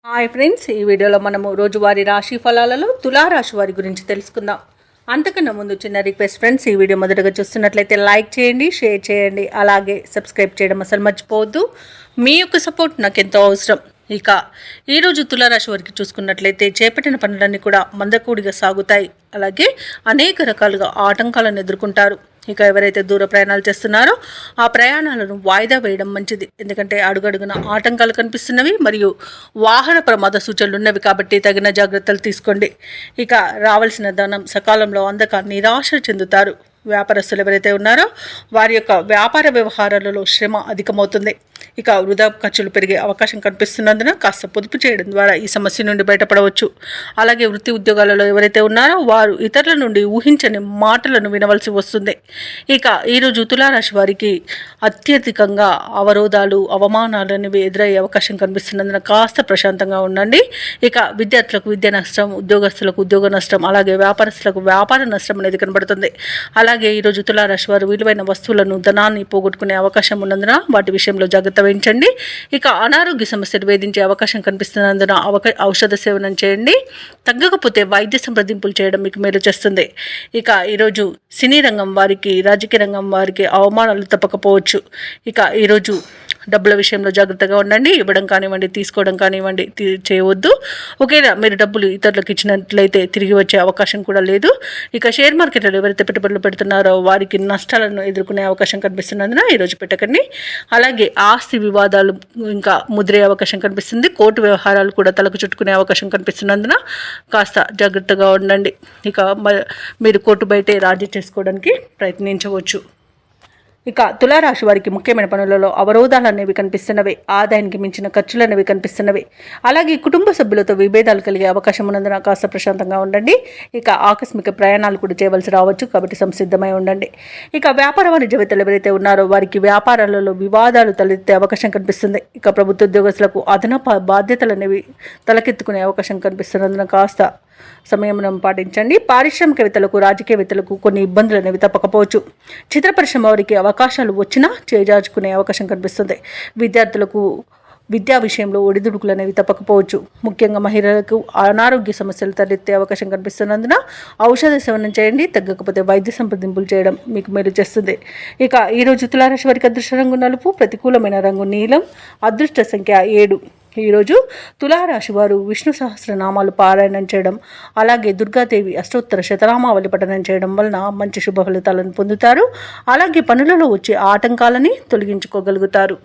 Hi friends, ఈ వీడియోలో మనము రోజువారీ రాశి ఫలాలలో తులారాశి వారి గురించి తెలుసుకుందాం. అంతకన్నా ముందు చిన్న రిక్వెస్ట్ ఫ్రెండ్స్, ఈ వీడియో మొదటగా చూస్తున్నట్లయితే లైక్ చేయండి, షేర్ చేయండి, అలాగే సబ్స్క్రైబ్ చేయడం అసలు మర్చిపోవద్దు. మీ యొక్క సపోర్ట్ నాకు ఎంతో అవసరం. ఇక ఈరోజు తులారాశి వారికి చూసుకున్నట్లయితే చేపట్టిన పనులన్నీ కూడా మందకూడిగా సాగుతాయి. అలాగే అనేక రకాలుగా ఆటంకాలను ఎదుర్కొంటారు. ఇక ఎవరైతే దూర ప్రయాణాలు చేస్తున్నారో ఆ ప్రయాణాలను వాయిదా వేయడం మంచిది. ఎందుకంటే అడుగడుగున ఆటంకాలు కనిపిస్తున్నవి మరియు వాహన ప్రమాద సూచనలు ఉన్నవి కాబట్టి తగిన జాగ్రత్తలు తీసుకోండి. ఇక రావాల్సిన ధనం సకాలంలో అందక నిరాశ చెందుతారు. వ్యాపారస్తులు ఎవరైతే ఉన్నారో వారి యొక్క వ్యాపార వ్యవహారాలలో శ్రమ అధికమవుతుంది. ఇక వృధా ఖర్చులు పెరిగే అవకాశం కనిపిస్తున్నందున కాస్త పొదుపు చేయడం ద్వారా ఈ సమస్య నుండి బయటపడవచ్చు. అలాగే వృత్తి ఉద్యోగాలలో ఎవరైతే ఉన్నారో వారు ఇతరుల నుండి ఊహించని మాటలను వినవలసి వస్తుంది. ఇక ఈరోజు తులారాశి వారికి అత్యధికంగా అవరోధాలు, అవమానాలు అనేవి ఎదురయ్యే అవకాశం కనిపిస్తున్నందున కాస్త ప్రశాంతంగా ఉండండి. ఇక విద్యార్థులకు విద్య నష్టం, ఉద్యోగస్తులకు ఉద్యోగ నష్టం, అలాగే వ్యాపారస్తులకు వ్యాపార నష్టం అనేది కనబడుతుంది. అలాగే ఈరోజు తులారాశి వారు విలువైన వస్తువులను, ధనాన్ని పోగొట్టుకునే అవకాశం ఉన్నందున వాటి విషయంలో జాగ్రత్త వహించండి. ఇక అనారోగ్య సమస్యలు వేధించే అవకాశం కనిపిస్తున్నందున ఔషధ సేవనం చేయండి. తగ్గకపోతే వైద్య సంప్రదింపులు చేయడం మీకు మేలు చేస్తుంది. ఇక ఈరోజు సినీ రంగం వారికి, రాజకీయ రంగం వారికి అవమానాలు తప్పకపోవచ్చు. ఇక ఈరోజు డబ్బుల విషయంలో జాగ్రత్తగా ఉండండి. ఇవ్వడం కానివ్వండి, తీసుకోవడం కానివ్వండి చేయవద్దు. ఒకేలా మీరు డబ్బులు ఇతరులకు ఇచ్చినట్లయితే తిరిగి వచ్చే అవకాశం కూడా లేదు. ఇక షేర్ మార్కెట్లో ఎవరైతే పెట్టుబడులు పెడుతున్నారో వారికి నష్టాలను ఎదుర్కొనే అవకాశం కనిపిస్తున్నందున ఈరోజు పెట్టకండి. అలాగే ఆస్తి వివాదాలు ఇంకా ముదిరే అవకాశం కనిపిస్తుంది. కోర్టు వ్యవహారాలు కూడా తలకు చుట్టుకునే అవకాశం కనిపిస్తున్నందున కాస్త జాగ్రత్తగా ఉండండి. ఇక మీరు కోర్టు బయటే రాజీ చేసుకోవడానికి ప్రయత్నించవచ్చు. ఇక తులారాశి వారికి ముఖ్యమైన పనులలో అవరోధాలు అనేవి కనిపిస్తున్నవి. ఆదాయానికి మించిన ఖర్చులు అనేవి కనిపిస్తున్నవి. అలాగే కుటుంబ సభ్యులతో విభేదాలు కలిగే అవకాశం ఉన్నందున కాస్త ప్రశాంతంగా ఉండండి. ఇక ఆకస్మిక ప్రయాణాలు కూడా చేయవలసి రావచ్చు కాబట్టి సంసిద్ధమై ఉండండి. ఇక వ్యాపార వాణిజ్యవేత్తలు ఎవరైతే ఉన్నారో వారికి వ్యాపారాలలో వివాదాలు తలెత్తే అవకాశం కనిపిస్తుంది. ఇక ప్రభుత్వ ఉద్యోగస్తులకు అదనపు బాధ్యతలు అనేవి తలకెత్తుకునే అవకాశం కనిపిస్తున్నందున కాస్త సంయమనం పాటించండి. పారిశ్రామికవేత్తలకు, రాజకీయవేత్తలకు కొన్ని ఇబ్బందులు అనేవి తప్పకపోవచ్చు. చిత్ర పరిశ్రమ వారికి అవకాశాలు వచ్చినా చేజార్చుకునే అవకాశం కనిపిస్తుంది. విద్యార్థులకు విద్యా విషయంలో ఒడిదుడుకులు అనేవి తప్పకపోవచ్చు. ముఖ్యంగా మహిళలకు అనారోగ్య సమస్యలు తలెత్తే అవకాశం కనిపిస్తున్నందున ఔషధ సేవనం చేయండి. తగ్గకపోతే వైద్య సంప్రదింపులు చేయడం మీకు మేలు చేస్తుంది. ఇక ఈరోజు తులారాశి వారికి అదృష్ట రంగు నలుపు, ప్రతికూలమైన రంగు నీలం, అదృష్ట సంఖ్య 7. ఈరోజు తులారాశి వారు విష్ణు సహస్రనామాలు పారాయణం చేయడం, అలాగే దుర్గాదేవి అష్టోత్తర శతనామావళి పఠనం చేయడం వలన మంచి శుభ ఫలితాలను పొందుతారు. అలాగే పనులలో వచ్చే ఆటంకాలని తొలగించుకోగలుగుతారు.